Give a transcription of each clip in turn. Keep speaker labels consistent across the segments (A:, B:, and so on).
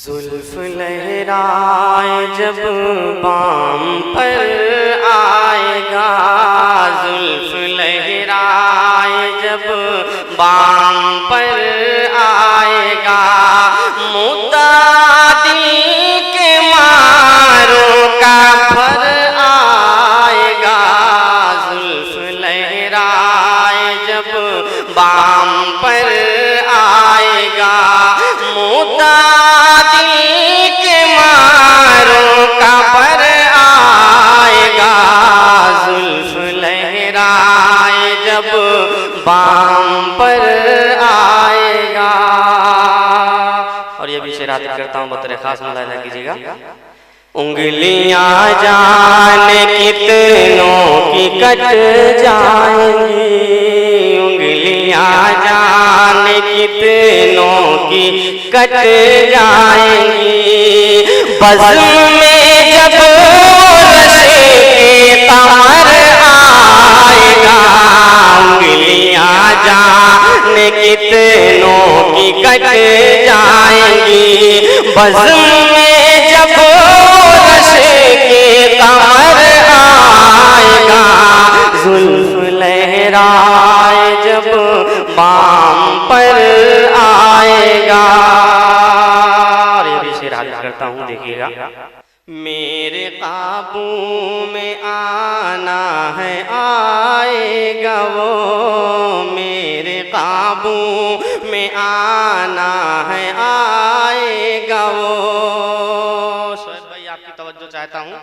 A: जुल्फ लहराए जब बाम पर आएगा, जुल्फ लहराए जब बाम पर आएगा, मुद्दा दिल के मारों का भर आएगा। जुल्फ लहराए जब बाम पर आएगा, मुद्दा बाम पर आएगा। और ये भी शेर याद करता हूँ, बतौर खास मुलाहिजा कीजिएगा। उंगलियां जाने कितनों की कट जाएंगी, उंगलियां जाने कितनों की कट जाएंगी, बज़्म में जब नशे के कमर आएगा, उंगलियां जाने कितनों की कट जाएंगी, बज़्म में जब नशे के कमर आएगा, जुल्फ लहराए जब बाम पर आएगा। और ये भी शेर हाजिर करता हूँ, देखिएगा। मेरे काबू में आना है आएगा वो, मेरे काबू में आना है आएगा वो। शोएब भाई आपकी तवज्जो चाहता हूँ।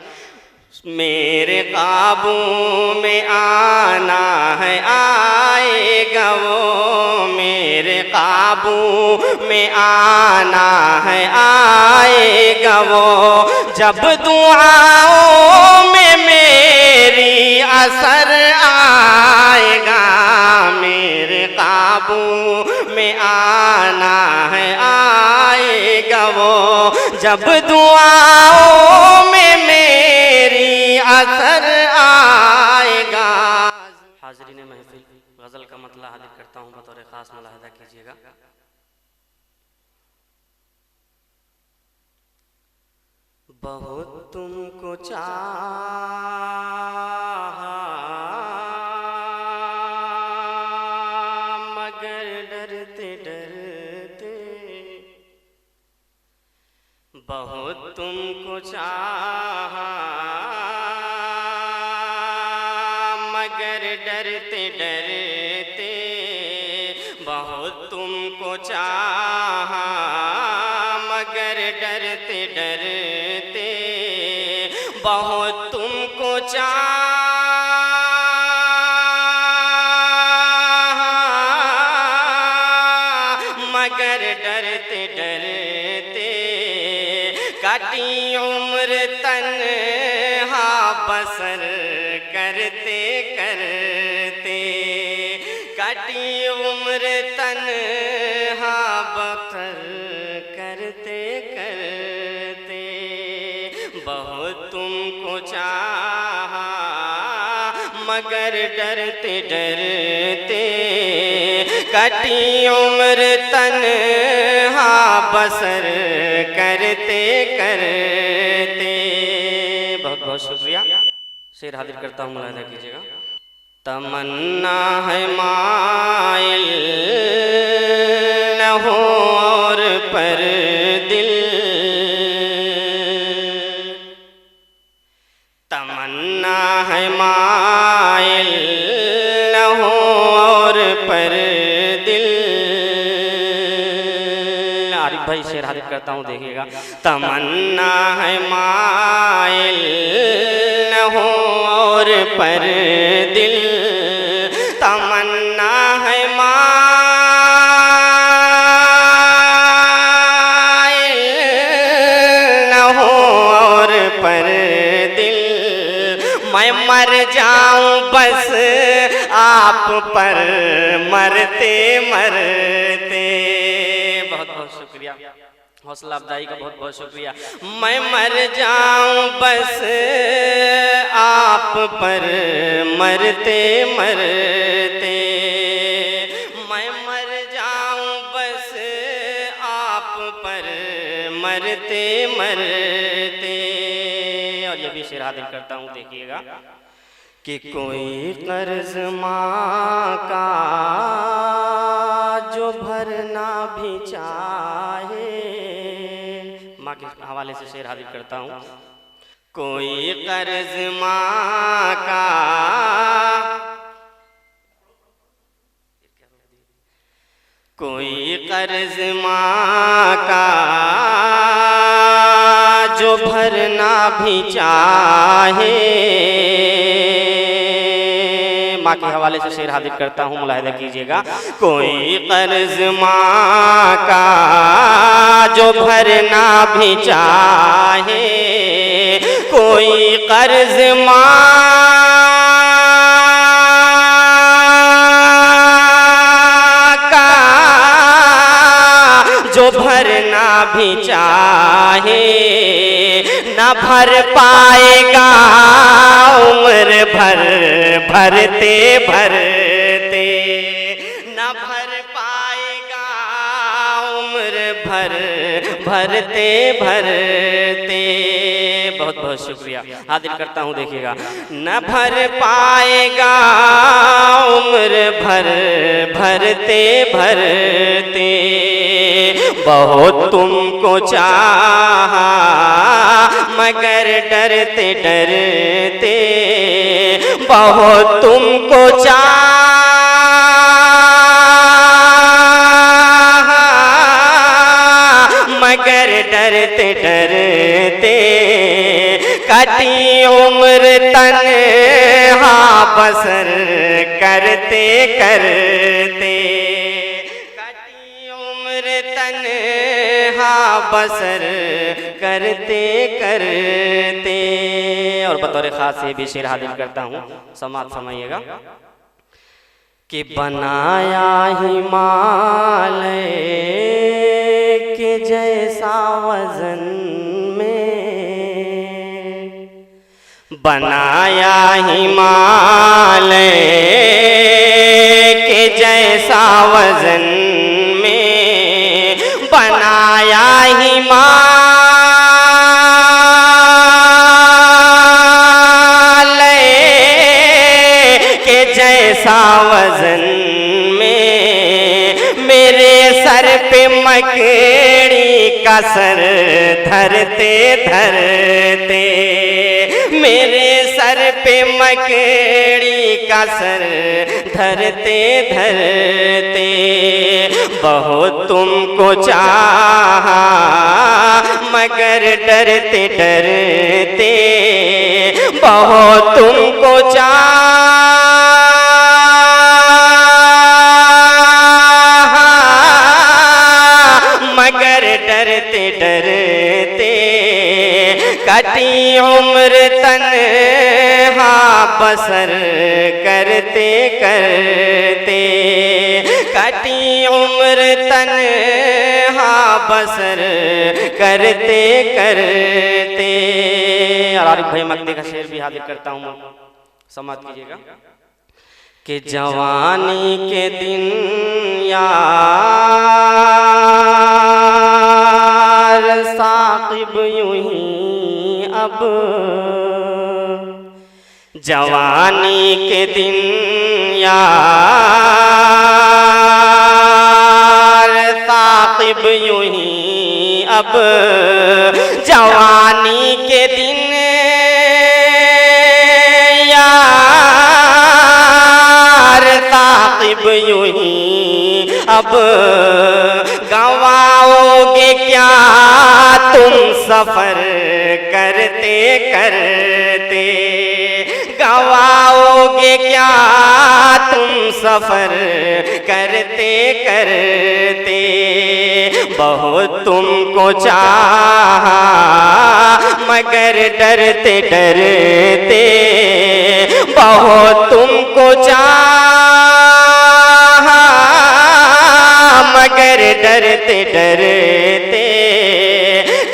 A: मेरे काबू में आना है आएगा वो, मेरे काबू में आना है आएगा वो, जब दुआओं में मेरी असर आएगा, मेरे काबू में आना है आएगा वो, जब दुआओं में मेरी असर आएगा। हाज़रीन महफिल, गज़ल का मतलब हाजिर करता हूँ, बतौर खास मुलाहिजा कीजिएगा। बहुत तुमको चाहा मगर डरते डरते, बहुत तुमको चाहा मगर डरते डरते, बहुत तुमको चाहा मगर डरते डरते, बहुत तुमको चाहा मगर डरते डरते, काटी उम्र तन्हा बसर करते करते, काटी उम्र तन्हा बसर करते करते, बहुत तुमको चाहा मगर डरते डरते, काटी उम्र तन्हा बसर करते करते। बहुत बहुत शुक्रिया। शेर हाजिर करता हूँ, मुलाहिजा कीजिएगा। तमन्ना है माइल न हो और पर दिल, तमन्ना है माइल न हो और पर दिल। आरिफ भाई शेर हाजिर करता हूँ, देखिएगा। तमन्ना है माइल न हो और पर दिल, तमन्ना है माइल न हो और पर दिल, मैं मर जाऊं बस आप पर मरते मरते। बहुत बहुत शुक्रिया, हौसला अफजाई का बहुत बहुत शुक्रिया। मैं मर जाऊं बस आप पर मरते मरते, मैं मर जाऊं बस आप पर मरते मरते। और ये भी शेर हाजिर करता हूँ, देखिएगा कि कोई कर्ज माँ का जो भरना भी चाहे। माँ के हवाले से शेर हाजिर करता हूँ। कोई कर्ज माँ का, कोई कर्ज माँ का जो भरना भी चाहे। माँ के हवाले से शेर हाजिर करता हूँ, मुलाहिदा कीजिएगा। कोई कर्ज माँ का जो भरना भी चाहे, कोई कर्ज माँ जो भरना भी चाहे, न भर पाएगा उम्र भर भरते भरते। न भर पाएगा उम्र भर भरते भरते। बहुत बहुत शुक्रिया, हाजिर करता हूँ, देखिएगा। न भर पाएगा उम्र भर भरते भरते। बहुत तुमको चाहा मगर डरते डरते। बहुत तुमको चाहा मगर डरते डरते। कटी उम्र तन्हा बसर करते करते। कटी उम्र तन्हा बसर करते करते। और बतौर खास ये भी शेर हाजिर करता हूँ, समाज समझिएगा कि बनाया हिमालय के जैसा वजन में, बनाया हिमालय के जैसा वजन में, बनाया हिमालय के जैसा वजन में। मेरे सर पे मकड़ी का सर धरते धरते। मेरे सर पे मकड़ी का सर धरते धरते। बहुत तुमको चाहा मगर डरते डरते। बहुत तुमको चाहा मगर डरते डरते। कटी उम्र तन्हा बसर करते करते। कटी उम्र तन्हा बसर करते करते। और आरिफ भाई मक्ती का शेर भी हाजिर करता हूँ, समाप्त कीजिएगा कि जवानी के दिन यार साकिब यूं ही अब। जवानी के दिन यार साकिब यूं ही अब। जवानी के दिन साकिब यूं ही अब। गवाओगे क्या तुम सफर करते करते। गवाओगे क्या तुम सफर करते करते। बहुत तुमको चाहा मगर डरते डरते। बहुत तुमको चाहा मगर डरते डरते।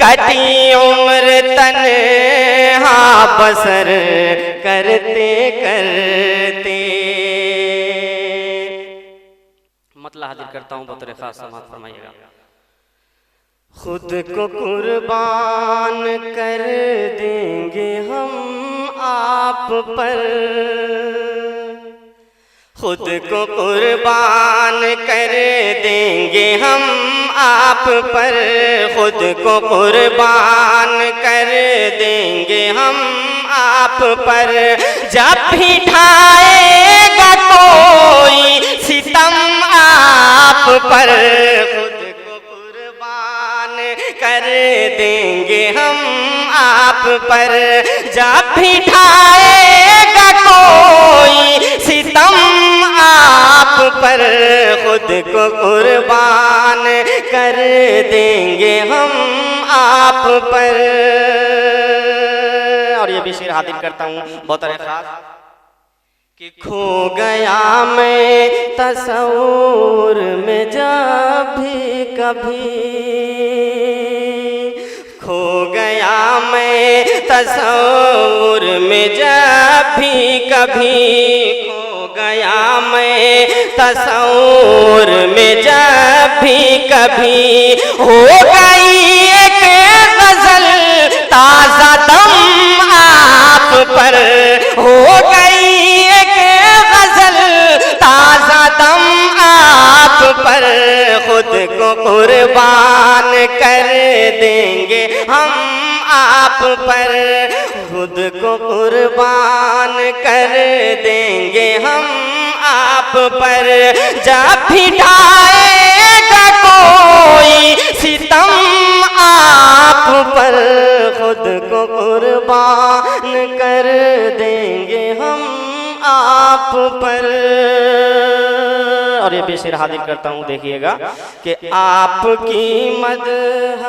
A: कटी उम्र तन्हा बसर करते करते। मतलब हाजिर करता हूँ बतौर खास समाप्त फरमाइएगा। खुद को कुर्बान कर देंगे हम आप पर, खुद को कुर्बान कर देंगे हम आप पर, खुद को कुर्बान कर देंगे हम आप पर। जब भी ढाएगा कोई सितम आप पर, खुद को कुर्बान कर देंगे हम आप पर। जब भी ढाएगा कोई सितम आप पर, खुद को कुर्बान कर देंगे हम आप पर। और ये भी शेर हाजिर करता हूँ बहुत खास कि खो गया मैं तस्वूर में जब भी कभी, खो गया मैं तस्वूर में जब भी कभी, खो गया मैं तस्वूर में जब भी कभी। हो गई एक गजल ताज़ा दम आप पर, हो गई एक गजल ताज़ा दम आप पर, खुद को कुर्बान कर देंगे हम आप पर, खुद को कुर्बान कर देंगे हम आप पर। जब भी ढाएगा कोई सितम आप पर, खुद को कुर्बान कर देंगे हम आप पर। और ये बेशेर हाजिर करता हूँ, देखिएगा कि आपकी मदह,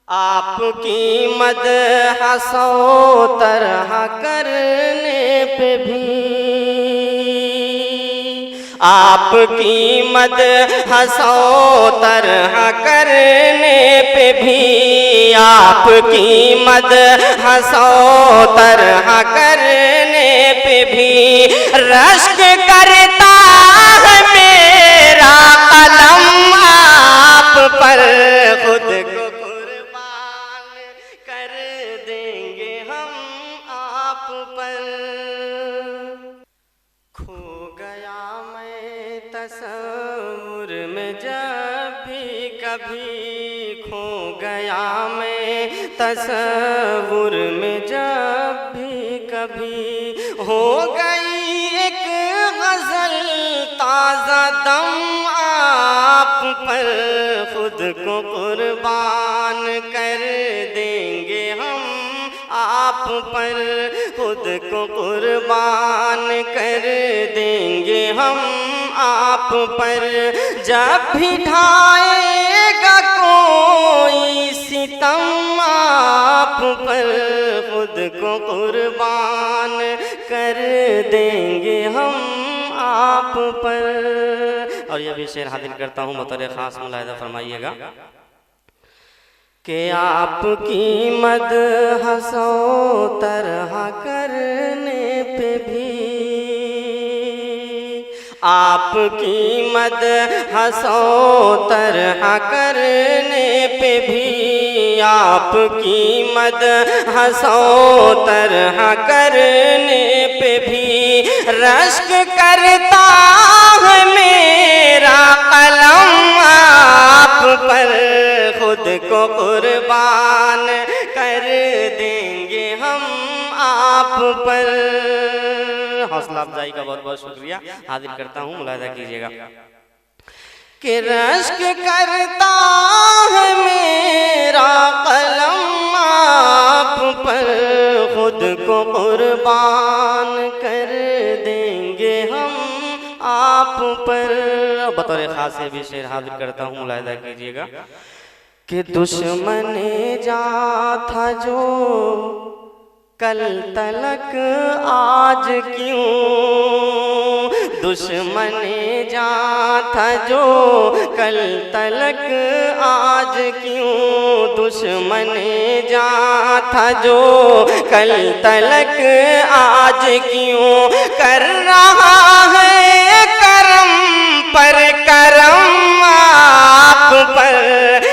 A: आपकी मदह सौ तरह करने पे भी, आपकी मदह सौ तरह करने पे भी, आपकी मदह सौ तरह करने पे भी रश्क करता है मेरा कलम आप पर, खुद को कुर्बान कर देंगे हम आप पर। खो गया मैं तस्वूर में जब भी कभी, खो गया मैं तस्वूर में जब भी कभी। हो गई एक गजल ताज़ा दम आप पर, खुद को कुर्बान कर देंगे हम आप पर, खुद को कुर्बान कर देंगे हम आप पर। जब भी ढाएगा कोई सितम आप पर, खुद को कुर्बान कर देंगे हम आप पर। और यह भी शेर हाजिर करता हूँ, बतौर खास मुलाहिज़ा फरमाइएगा कि आपकी मदह सौ तरह करने पे भी, आपकी मदह सौ तरह करने पे भी, आपकी मदह सौ तरह करने पे भी रश्क करता है मेरा कलम आप पर, खुद को कुर्बान कर देंगे हम आप पर। हौसला अफजाई का बहुत बहुत शुक्रिया, हाजिर करता हूँ, मुलाहिज़ा कीजिएगा कि रश्क करता है मेरा कलम आप पर, खुद को कुर्बान कर देंगे हम आप पर। बतौर खास भी शेर हाजिर करता हूँ, मुलाहिज़ा कीजिएगा कि दुश्मन जान था जो कल तलक आज क्यों, दुश्मन जान था जो कल तलक आज क्यों, दुश्मन जान था जो कल तलक आज क्यों, कर रहा है करम पर करम आप पर,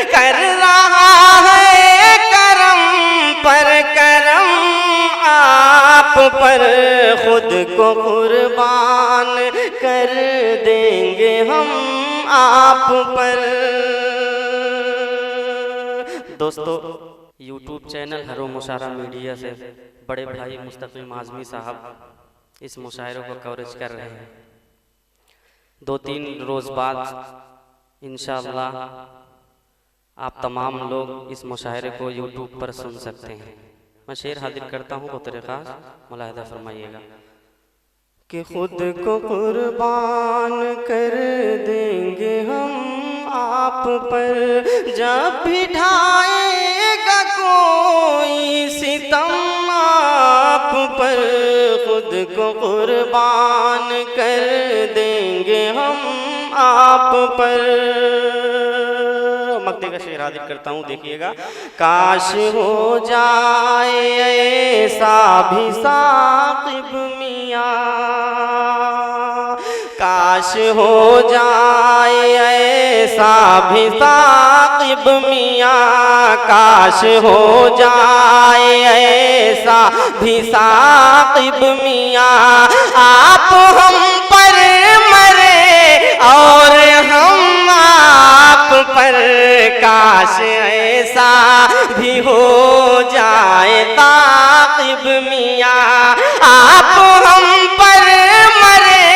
A: कर आप पर खुद को कुर्बान कर देंगे हम आप पर। दोस्तों, YouTube चैनल हरो मुशायरा मीडिया से बड़े भाई मुस्तकीम आज़मी साहब इस मुशायरे को कवरेज कर रहे हैं। 2-3 रोज़ बाद इंशाअल्लाह आप तमाम लोग इस मुशायरे को YouTube पर सुन सकते हैं। मैं शेर हाजिर करता हूँ, वो तरीक़ा मुलाहिज़ा फरमाइएगा कि खुद को कुर्बान कर देंगे हम आप पर, जब भी ढाएगा कोई सितम आप पर, खुद को कुर्बान कर देंगे हम आप पर। मक्ते का शेर हाजिर करता हूँ, देखिएगा। काश हो जाए ऐसा भी साकिब मियाँ, काश हो जाए ऐसा भी साकिब मियाँ, काश हो जाए ऐसा भी साकिब मियाँ, आप हम पर मरे और हम आप पर, काश ऐसा भी हो जाए ताकिब मियाँ, आप हम पर मरे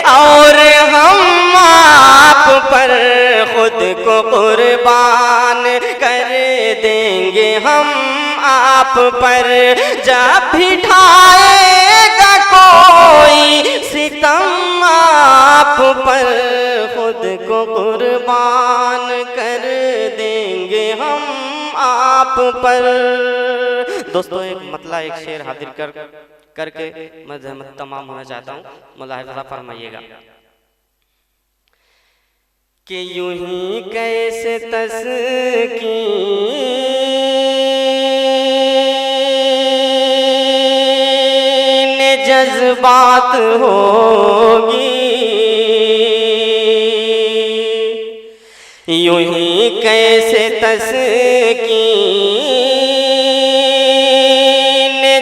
A: और हम आप पर, खुद को कुर्बान कर देंगे हम आप पर, जब भी ढाएगा कोई सितम आप पर, खुद को कुर्बान कर देंगे हम आप पर। दोस्तों, एक मतला एक शेर हाजिर करके मैं जहमत तमाम होना चाहता हूँ, मुलाहिज़ा फरमाइएगा कि यूं ही कैसे तस्कीन जज्बात होगी, यूं ही कैसे तस्कीन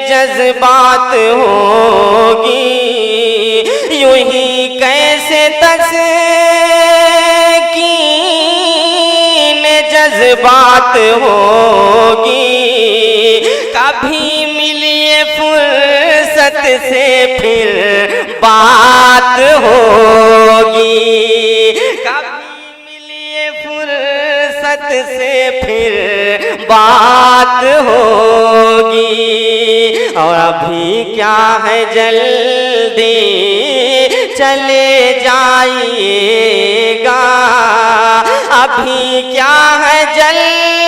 A: जज्बात होगी, यूं ही कैसे तस्कीन जज्बात होगी, कभी मिलिए फुर्सत से फिर बात होगी, कभी मिलिए फुर्सत से फिर बात होगी, और अभी क्या है जल्दी चले जाइएगा, अभी क्या है जल्दी